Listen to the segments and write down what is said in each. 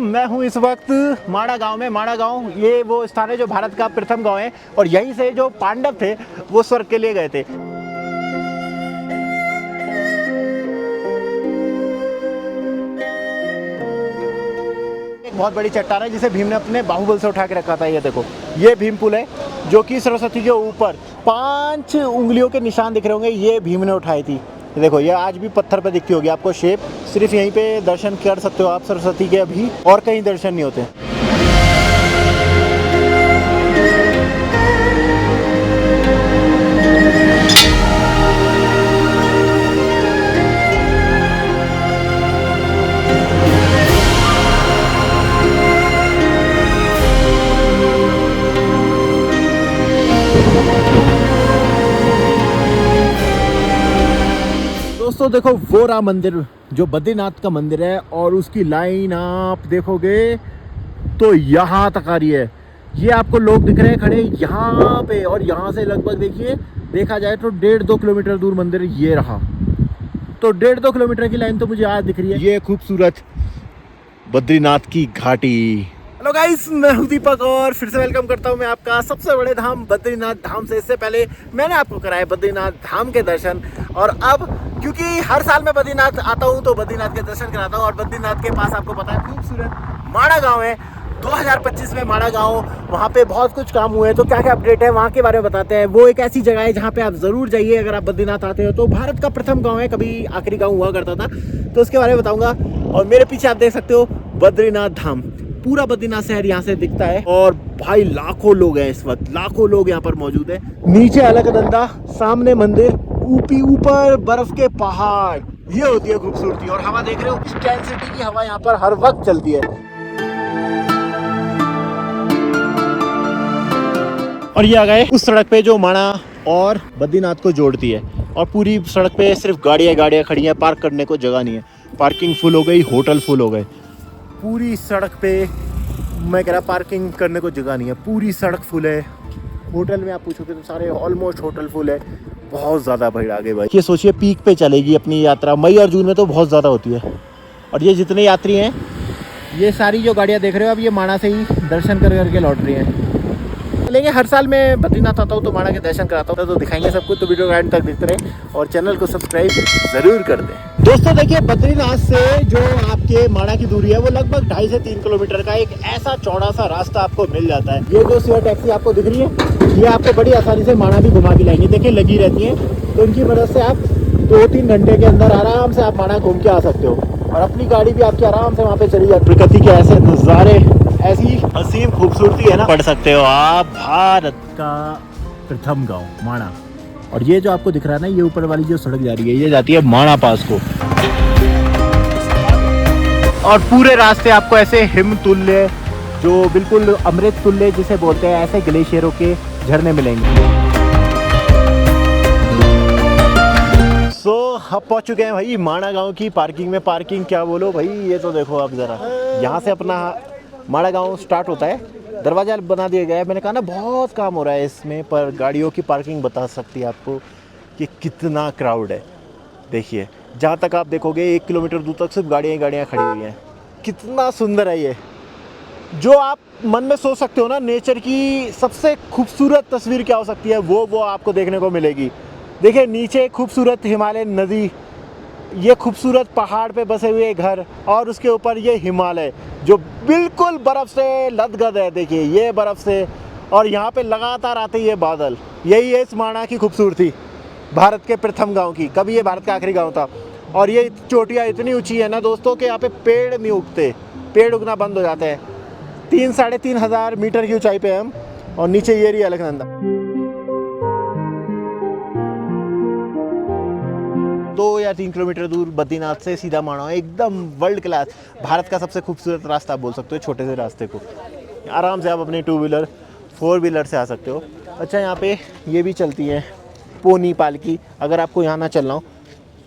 मैं हूं इस वक्त माड़ा गांव में। माड़ा गांव ये वो स्थान है जो भारत का प्रथम गांव है और यहीं से जो पांडव थे वो स्वर्ग के लिए गए थे। एक बहुत बड़ी चट्टान है जिसे भीम ने अपने बाहुबल से उठा के रखा था। ये देखो, ये भीम पुल है जो कि सरस्वती के ऊपर 5 उंगलियों के निशान दिख रहे होंगे, ये भीम ने उठाई थी। देखो, ये आज भी पत्थर पे दिखती होगी आपको शेप। सिर्फ यहीं पे दर्शन कर सकते हो आप सरस्वती के, अभी और कहीं दर्शन नहीं होते। दोस्तों देखो, वो रहा मंदिर जो बद्रीनाथ का मंदिर है और उसकी लाइन आप देखोगे तो यहाँ तक आ रही है। ये आपको लोग दिख रहे हैं खड़े यहाँ पे, और यहाँ से लगभग देखिए, देखा जाए तो 1.5-2 किलोमीटर दूर मंदिर ये रहा। तो 1.5-2 किलोमीटर की लाइन तो मुझे आज दिख रही है। ये खूबसूरत बद्रीनाथ की घाटी। हेलो गाइस, मैं हूं दीपक और फिर से वेलकम करता हूं मैं आपका सबसे बड़े धाम बद्रीनाथ धाम से। इससे पहले मैंने आपको कराया बद्रीनाथ धाम के दर्शन, और अब क्योंकि हर साल मैं बद्रीनाथ आता हूं तो बद्रीनाथ के दर्शन कराता हूं। और बद्रीनाथ के पास आपको पता है खूबसूरत माड़ा गांव है। 2025 में माड़ा गांव, वहाँ पे बहुत कुछ काम हुए हैं। तो क्या क्या अपडेट है वहाँ के बारे में बताते हैं। वो एक ऐसी जगह है जहाँ पे आप जरूर जाइए अगर आप बद्रीनाथ आते हो। तो भारत का प्रथम गाँव है, कभी आखिरी गाँव हुआ करता था, तो उसके बारे में बताऊंगा। और मेरे पीछे आप देख सकते हो बद्रीनाथ धाम, पूरा बद्रीनाथ शहर यहाँ से दिखता है। और भाई लाखों लोग हैं इस वक्त, लाखों लोग यहाँ पर मौजूद है। नीचे अलकनंदा, सामने मंदिर, ऊपर बर्फ के पहाड़, ये होती है खूबसूरती। और हवा देख रहे हो, इंटेंसिटी की हवा यहाँ पर हर वक्त चलती है। और ये आ गए उस सड़क पे जो माणा और बद्रीनाथ को जोड़ती है। और पूरी सड़क पे सिर्फ गाड़ियाँ खड़ी हैं, पार्क करने को जगह नहीं है। पार्किंग फुल हो गई, होटल फुल हो गए। पूरी सड़क पे मैं कह रहा पार्किंग करने को जगह नहीं है, पूरी सड़क फुल है। होटल में आप पूछोगे तो सारे ऑलमोस्ट होटल फुल है। बहुत ज़्यादा भीड़ आ गई भाई। ये सोचिए पीक पे चलेगी अपनी यात्रा। मई और जून में तो बहुत ज़्यादा होती है। और ये जितने यात्री हैं, ये सारी जो गाड़ियाँ देख रहे हो अब, ये माणा से ही दर्शन करके लौट रही हैं। लेकिन हर साल मैं बद्रीनाथ आता हूँ तो माणा के दर्शन कराता हूँ, तो दिखाएंगे सब कुछ। तो वीडियो एंड तक देखते रहे और चैनल को सब्सक्राइब ज़रूर कर दें। दोस्तों देखिए, बद्रीनाथ से जो आपके माणा की दूरी है वो लगभग 2.5 से 3 किलोमीटर का एक ऐसा चौड़ा सा रास्ता आपको मिल जाता है। ये जो शेयर टैक्सी आपको दिख रही है, ये आपको बड़ी आसानी से माणा भी घुमा के लाएंगे। देखिए लगी रहती है, तो इनकी मदद से आप 2-3 घंटे के अंदर आराम से आप माणा घूम के आ सकते हो। और अपनी गाड़ी भी आपकी आराम से वहाँ पे चली जाती है। प्रकृति के ऐसे नज़ारे, ऐसी हसीन खूबसूरती है ना, पढ़ सकते हो आप। भारत का प्रथम गांव माणा। और ये जो आपको दिख रहा है ना, ये ऊपर वाली जो सड़क जा रही है, ये जाती है माणा पास को। और पूरे रास्ते आपको ऐसे हिम तुल्य, जो बिल्कुल अमृत तुल्य जिसे बोलते हैं, ऐसे ग्लेशियरों के झरने मिलेंगे। हम पहुंच चुके हैं भाई माणा गांव की पार्किंग में। पार्किंग क्या बोलो भाई, ये तो देखो आप जरा, यहाँ से अपना माणा गांव स्टार्ट होता है। दरवाजा बना दिया गया है। मैंने कहा ना बहुत काम हो रहा है इसमें, पर गाड़ियों की पार्किंग बता सकती है आपको कि कितना क्राउड है। देखिए, जहाँ तक आप देखोगे 1 किलोमीटर दूर तक सिर्फ गाड़ियाँ खड़ी हुई हैं। कितना सुंदर है ये। जो आप मन में सोच सकते हो ना, नेचर की सबसे खूबसूरत तस्वीर क्या हो सकती है, वो आपको देखने को मिलेगी। देखिए नीचे खूबसूरत हिमालय नदी, ये खूबसूरत पहाड़ पे बसे हुए घर, और उसके ऊपर ये हिमालय जो बिल्कुल बर्फ़ से लदगद है। देखिए ये बर्फ़ से, और यहाँ पे लगातार आते ये बादल। यही है इस माणा की खूबसूरती, भारत के प्रथम गांव की। कभी ये भारत का आखिरी गांव था। और ये चोटियाँ इतनी ऊंची है ना दोस्तों कि यहाँ पे पेड़ नहीं उगते, पेड़ उगना बंद हो जाते हैं। 3-3.5 हज़ार मीटर की ऊंचाई पे हम। और नीचे ये रही अलकनंदा। 2 या 3 किलोमीटर दूर बद्रीनाथ से सीधा माणा, एकदम वर्ल्ड क्लास, भारत का सबसे खूबसूरत रास्ता आप बोल सकते हो। छोटे से रास्ते को आराम से आप अपने 2 व्हीलर 4 व्हीलर से आ सकते हो। अच्छा, यहाँ पे ये भी चलती है पोनी पालकी। अगर आपको यहाँ ना चलना हो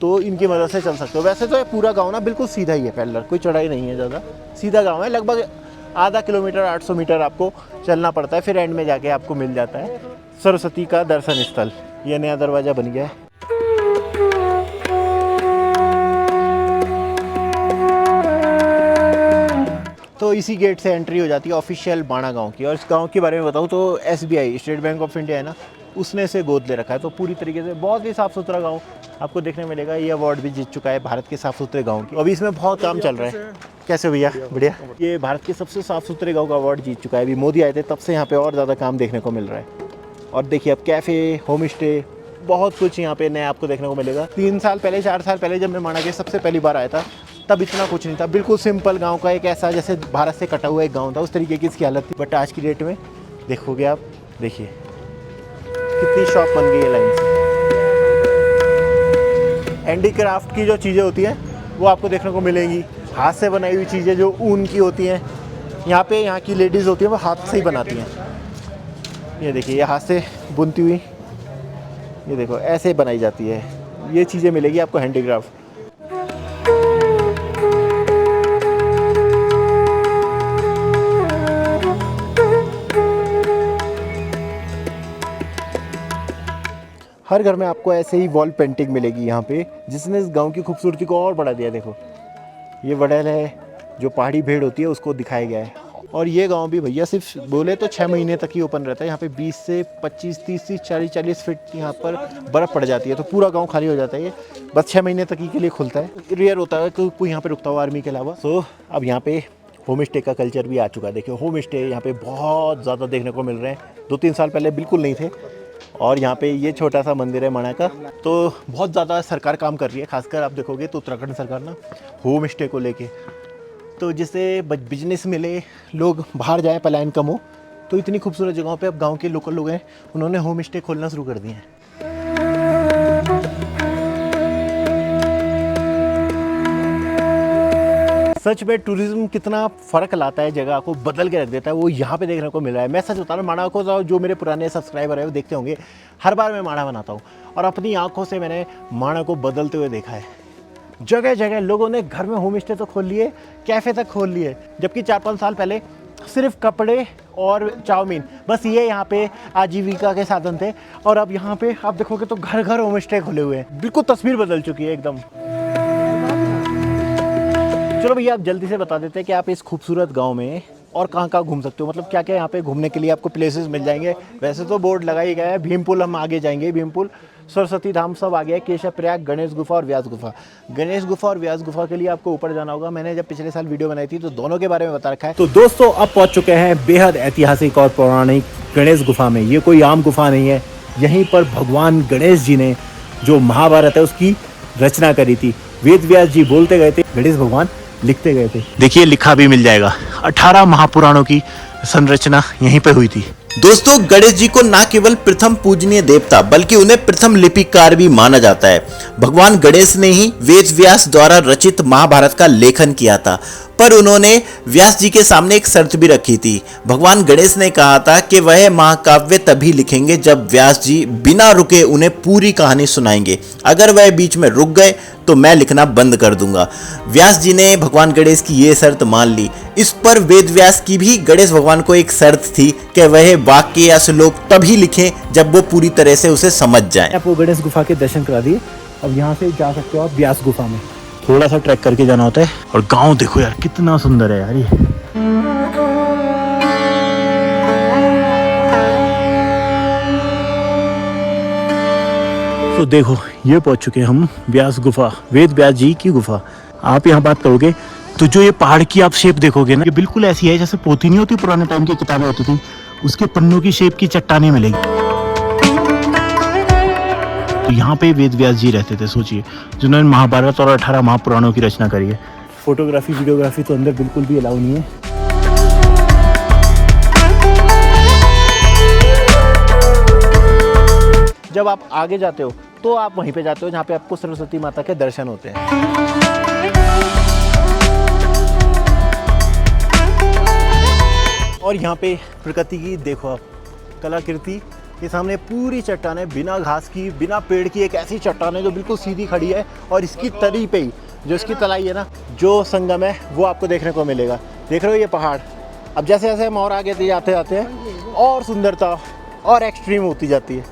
तो इनकी मदद से चल सकते हो। वैसे तो ये पूरा गाँव ना बिल्कुल सीधा ही है, पैदल, कोई चढ़ाई नहीं है ज़्यादा, सीधा गाँव है। लगभग आधा किलोमीटर 800 मीटर आपको चलना पड़ता है, फिर एंड में जाके आपको मिल जाता है सरस्वती का दर्शन स्थल। ये नया दरवाज़ा बन गया है। तो इसी गेट से एंट्री हो जाती है ऑफिशियल माणा गांव की। और इस गांव के बारे में बताऊं तो SBI state bank of India है ना, उसने इसे गोद ले रखा है। तो पूरी तरीके से बहुत ही साफ़ सुथरा गांव आपको देखने मिलेगा। ये अवार्ड भी जीत चुका है भारत के साफ़ सुथरे गाँव की। अभी इसमें बहुत काम चल रहा है। कैसे भैया? बढ़िया। ये भारत के सबसे साफ़ सुथरे गाँव का अवार्ड जीत चुका है। अभी मोदी आए थे तब से यहाँ पर और ज़्यादा काम देखने को मिल रहा है। और देखिए अब कैफ़े, होम स्टे, बहुत कुछ यहाँ पे नया आपको देखने को मिलेगा। 3 साल पहले, 4 साल पहले जब मैं माणा के सबसे पहली बार आया था तब इतना कुछ नहीं था। बिल्कुल सिंपल गांव का एक ऐसा जैसे भारत से कटा हुआ एक गांव था, उस तरीके की इसकी हालत थी। बट आज की डेट में देखोगे आप, देखिए कितनी शॉप बन गई है लाइन से। हैंडीक्राफ्ट की जो चीज़ें होती हैं वो आपको देखने को मिलेंगी। हाथ से बनाई हुई चीज़ें जो ऊन की होती हैं, यहाँ की लेडीज़ होती हैं वो हाथ से ही बनाती हैं। ये देखिए, ये हाथ से बुनती हुई, ये देखो ऐसे बनाई जाती है। ये चीज़ें मिलेगी आपको हैंडीक्राफ्ट। हर घर में आपको ऐसे ही वॉल पेंटिंग मिलेगी यहाँ पे, जिसने इस गांव की खूबसूरती को और बढ़ा दिया। देखो ये वड़ैल है, जो पहाड़ी भेड़ होती है उसको दिखाया गया है। और ये गांव भी भैया सिर्फ बोले तो 6 महीने तक ही ओपन रहता है। यहाँ पे 20 से 25, 30, 40 फीट यहाँ पर बर्फ़ पड़ जाती है, तो पूरा गांव खाली हो जाता है। ये बस 6 महीने तक ही के लिए खुलता है। रेयर होता है कि कोई यहाँ पे रुकता हुआ आर्मी के अलावा। तो अब यहाँ पे होम स्टे का कल्चर भी आ चुका है। देखिए होम स्टे यहाँ पे बहुत ज़्यादा देखने को मिल रहे हैं। 2-3 साल पहले बिल्कुल नहीं थे। और यहाँ पे ये छोटा सा मंदिर है माणा का, तो बहुत ज़्यादा सरकार काम कर रही है। खासकर आप देखोगे तो उत्तराखंड सरकार ना होम स्टे को लेके, तो जिससे बिजनेस मिले, लोग बाहर जाएं, पलायन कम हो। तो इतनी खूबसूरत जगहों पे अब गांव के लोकल लोग हैं, उन्होंने होम स्टे खोलना शुरू कर दिए हैं। सच में टूरिज्म कितना फ़र्क लाता है, जगह को बदल के रख देता है, वो यहाँ पे देखने को मिल रहा है। मैं सच बता रहा हूँ, माणा को जो मेरे पुराने सब्सक्राइबर है वो देखते होंगे, हर बार मैं माणा बनाता हूँ और अपनी आँखों से मैंने माणा को बदलते हुए देखा है। जगह जगह लोगों ने घर में होम स्टे तो खोल लिए, कैफ़े तक खोल लिए। जबकि 4-5 साल पहले सिर्फ कपड़े और चाउमीन, बस ये यहाँ पे आजीविका के साधन थे। और अब यहाँ पे आप देखोगे तो घर घर होम स्टे खुले हुए हैं। बिल्कुल तस्वीर बदल चुकी है एकदम। चलो भैया आप जल्दी से बता देते हैं कि आप इस खूबसूरत गांव में और कहाँ घूम सकते हो, मतलब क्या क्या यहाँ पे घूमने के लिए आपको प्लेसेस मिल जाएंगे। वैसे तो बोर्ड लगा ही गया है, भीमपुल हम आगे जाएंगे, भीमपुल, सरस्वती धाम सब आ गया है, केशव प्रयाग, गणेश गुफा और व्यास गुफा। गणेश गुफा और व्यास गुफा के लिए आपको ऊपर जाना होगा। मैंने जब पिछले साल वीडियो बनाई थी तो दोनों के बारे में बता रखा है। तो दोस्तों अब पहुँच चुके हैं बेहद ऐतिहासिक और पौराणिक गणेश गुफा में। ये कोई आम गुफा नहीं है, यहीं पर भगवान गणेश जी ने जो महाभारत है उसकी रचना करी थी। वेद व्यास जी बोलते गए थे, गणेश भगवान लिखते गए थे। देखिए लिखा भी मिल जाएगा, 18 महापुराणों की संरचना यहीं पे हुई थी। दोस्तों गणेश जी को न केवल प्रथम पूजनीय देवता बल्कि उन्हें प्रथम लिपिकार भी माना जाता है। भगवान गणेश ने ही वेद व्यास द्वारा रचित महाभारत का लेखन किया था, पर उन्होंने व्यास जी के सामने एक शर्त भी रखी थी। भगवान गणेश ने कहा था कि वह महाकाव्य तभी लिखेंगे जब व्यास जी बिना रुके उन्हें पूरी कहानी सुनाएंगे। अगर वह बीच में रुक गए तो मैं लिखना बंद कर दूंगा। व्यास जी ने भगवान गणेश की ये शर्त मान ली। इस पर वेद व्यास की भी गणेश भगवान को एक शर्त थी कि वह वाक्य या श्लोक तभी लिखें जब वो पूरी तरह से उसे समझ जाएं। आपको गणेश गुफा के दर्शन करा दिए, अब यहाँ से जा सकते हो आप व्यास गुफा में। थोड़ा सा ट्रैक करके जाना होता है। और गांव देखो यार कितना सुंदर है यार ये। तो देखो ये पहुंच चुके हैं हम व्यास गुफा, वेद व्यास जी की गुफा। आप यहाँ बात करोगे तो जो ये पहाड़ की आप शेप देखोगे ना, ये बिल्कुल ऐसी है जैसे पोथी नहीं होती पुराने टाइम की किताबें होती थी, उसके पन्नों की शेप की चट्टानें मिलेगी। तो यहाँ पे वेद व्यास जी रहते थे, सोचिए, जिन्होंने महाभारत और 18 महापुराणों की रचना करी है। फोटोग्राफी वीडियोग्राफी तो अंदर बिल्कुल भी अलाउ नहीं है। जब आप आगे जाते हो तो आप वहीं पे जाते हो जहाँ पे आपको सरस्वती माता के दर्शन होते हैं। और यहाँ पे प्रकृति की देखो आप कलाकृति के सामने पूरी चट्टानें बिना घास की, बिना पेड़ की, एक ऐसी चट्टान है जो बिल्कुल सीधी खड़ी है और इसकी तली पे ही जो इसकी तलाई है ना, जो संगम है वो आपको देखने को मिलेगा। देख रहे हो ये पहाड़, अब जैसे जैसे हम और आगे जाते जाते हैं और सुंदरता और एक्सट्रीम होती जाती है।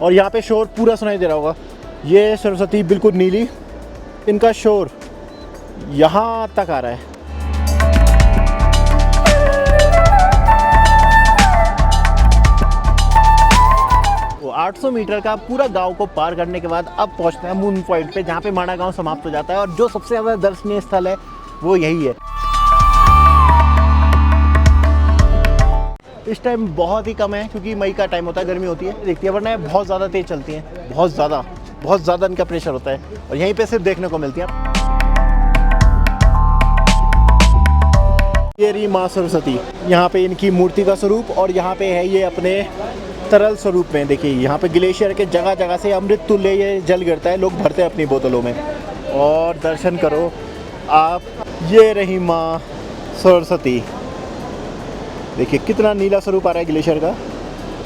और यहाँ पे शोर पूरा सुनाई दे रहा होगा, ये सरस्वती बिल्कुल नीली, इनका शोर यहाँ तक आ रहा है। तो 800 मीटर का पूरा गांव को पार करने के बाद अब पहुंचते हैं मून पॉइंट पे, जहाँ पे माणा गांव समाप्त हो जाता है और जो सबसे ज़्यादा दर्शनीय स्थल है वो यही है। इस टाइम बहुत ही कम है क्योंकि मई का टाइम होता है, गर्मी होती है, देखती है, वरना बहुत ज़्यादा तेज़ चलती हैं, बहुत ज़्यादा इनका प्रेशर होता है और यहीं पे सिर्फ देखने को मिलती है। ये रही माँ सरस्वती, यहाँ पे इनकी मूर्ति का स्वरूप और यहाँ पे है ये अपने तरल स्वरूप में। देखिए यहाँ पे ग्लेशियर के जगह जगह से अमृत तुल्य ये जल गिरता है, लोग भरते हैं अपनी बोतलों में और दर्शन करो आप। ये रही माँ सरस्वती, देखिए कितना नीला स्वरूप आ रहा है ग्लेशियर का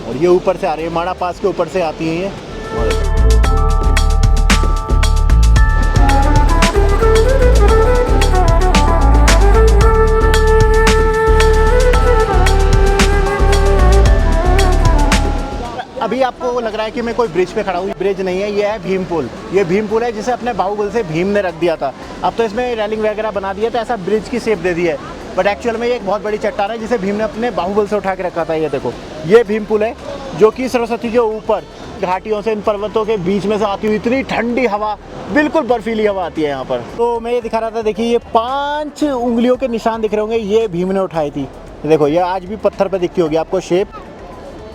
और ये ऊपर से आ रही है, माणा पास के ऊपर से आती है ये। अभी आपको लग रहा है कि मैं कोई ब्रिज पे खड़ा हूँ, ब्रिज नहीं है, ये है भीम पुल। ये भीम पुल है जिसे अपने बाहुबल से भीम ने रख दिया था। अब तो इसमें रेलिंग वगैरह बना दिया तो ऐसा ब्रिज की शेप दे दी है, बट एक्चुअल में ये एक बहुत बड़ी चट्टान है जिसे भीम ने अपने बाहुबल से उठा के रखा था। ये देखो, ये भीम पुल है जो कि सरस्वती के ऊपर घाटियों से, इन पर्वतों के बीच में से आती हुई इतनी ठंडी हवा, बिल्कुल बर्फीली हवा आती है यहाँ पर। तो मैं ये दिखा रहा था, देखिए ये 5 उंगलियों के निशान दिख रहे होंगे, ये भीम ने उठाई थी। देखो ये आज भी पत्थर पर दिखती होगी आपको शेप,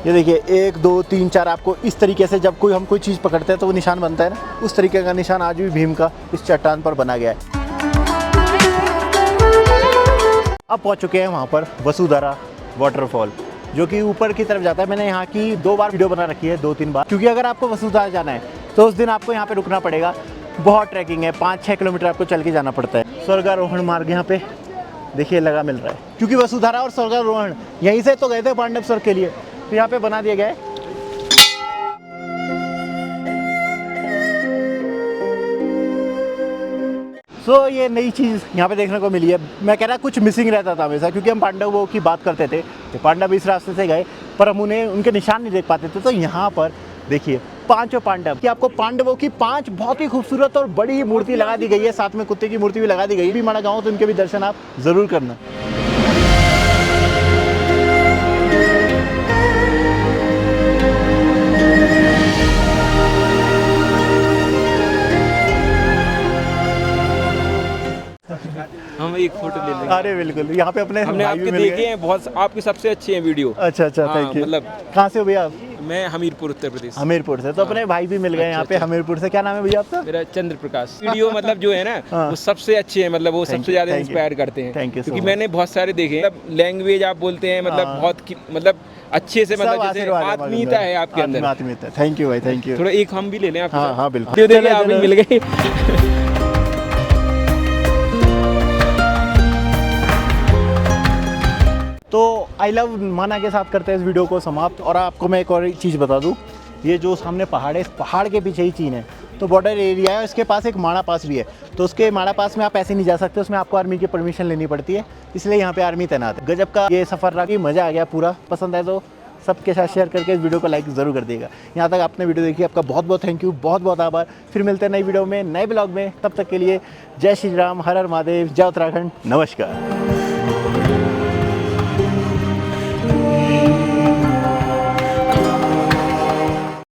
ये देखिए 1 2 3 4 आपको इस तरीके से जब हम कोई चीज़ पकड़ते हैं तो वो निशान बनता है ना, उस तरीके का निशान आज भी भीम का इस चट्टान पर बना गया है। अब पहुंच चुके हैं वहाँ पर वसुधारा वाटरफॉल, जो कि ऊपर की तरफ जाता है। मैंने यहाँ की 2 बार वीडियो बना रखी है, 2-3 बार, क्योंकि अगर आपको वसुधारा जाना है तो उस दिन आपको यहाँ पे रुकना पड़ेगा। बहुत ट्रैकिंग है, 5-6 किलोमीटर आपको चल के जाना पड़ता है। स्वर्गारोहण मार्ग यहाँ पे देखिए लगा मिल रहा है, क्योंकि वसुधारा और स्वर्गारोहण यहीं से तो गए थे पांडव स्वर्ग के लिए, तो यहाँ पे बना दिया गया है। तो ये नई चीज़ यहाँ पे देखने को मिली है। मैं कह रहा कुछ मिसिंग रहता था हमेशा, क्योंकि हम पांडवों की बात करते थे तो पांडव इस रास्ते से गए पर हम उन्हें उनके निशान नहीं देख पाते थे। तो यहाँ पर देखिए 5 पांडव कि आपको पांडवों की 5 बहुत ही खूबसूरत और बड़ी मूर्ति लगा दी गई है, साथ में कुत्ते की मूर्ति भी लगा दी गई है। भी माणा गाँव तो इनके भी दर्शन आप ज़रूर करना। हम एक फोटो ले लेंगे। अरे बिल्कुल, यहाँ पे अपने हमने भाई भी आपके मिल देखे गए। हैं बहुत, आपकी सबसे अच्छी है वीडियो। अच्छा, हाँ, थैंक यू। मतलब कहाँ से हो भैया आप? मैं हमीरपुर उत्तर प्रदेश। हमीरपुर से, तो अपने भाई भी मिल गए यहाँ पे हमीरपुर से। क्या नाम है भैया आपका? मेरा चंद्र प्रकाश। वीडियो मतलब जो है ना हाँ। वो सबसे अच्छे हैं, मतलब वो Thank सबसे you, ज्यादा thank you. इंस्पायर करते हैं। Thank you so क्योंकि much. मैंने बहुत सारे देखे हैं, मतलब लैंग्वेज आप बोलते हैं, मतलब हाँ। बहुत मतलब अच्छे से, सब मतलब जैसे आशीर्वाद है हमारे आत्मीयता है आपके अंदर। आत्मीयता है। थैंक यू भाई, थैंक यू। थोड़ा एक हम भी ले लें आपके हाँ साथ? हाँ बिल्कुल। देखिए चलो, आप भी चलो। मिल गए। तो आई लव माना के साथ करते हैं इस वीडियो को समाप्त। और आपको मैं एक और चीज़ बता दूं, ये जो सामने पहाड़ है, इस पहाड़ के पीछे ही चीन है, तो बॉर्डर एरिया है और इसके पास एक माणा पास भी है। तो उसके माणा पास में आप ऐसे नहीं जा सकते, उसमें आपको आर्मी की परमिशन लेनी पड़ती है, इसलिए यहाँ पे आर्मी तैनात है। गजब का ये सफ़र रहा, कि मज़ा आ गया पूरा। पसंद आए तो सबके साथ शेयर करके इस वीडियो को लाइक ज़रूर कर दिएगा। यहाँ तक आपने वीडियो देखी, आपका बहुत बहुत थैंक यू, बहुत बहुत आभार। फिर मिलते हैं नई वीडियो में, नए ब्लॉग में। तब तक के लिए जय श्री राम, हर हर महादेव, जय उत्तराखंड, नमस्कार।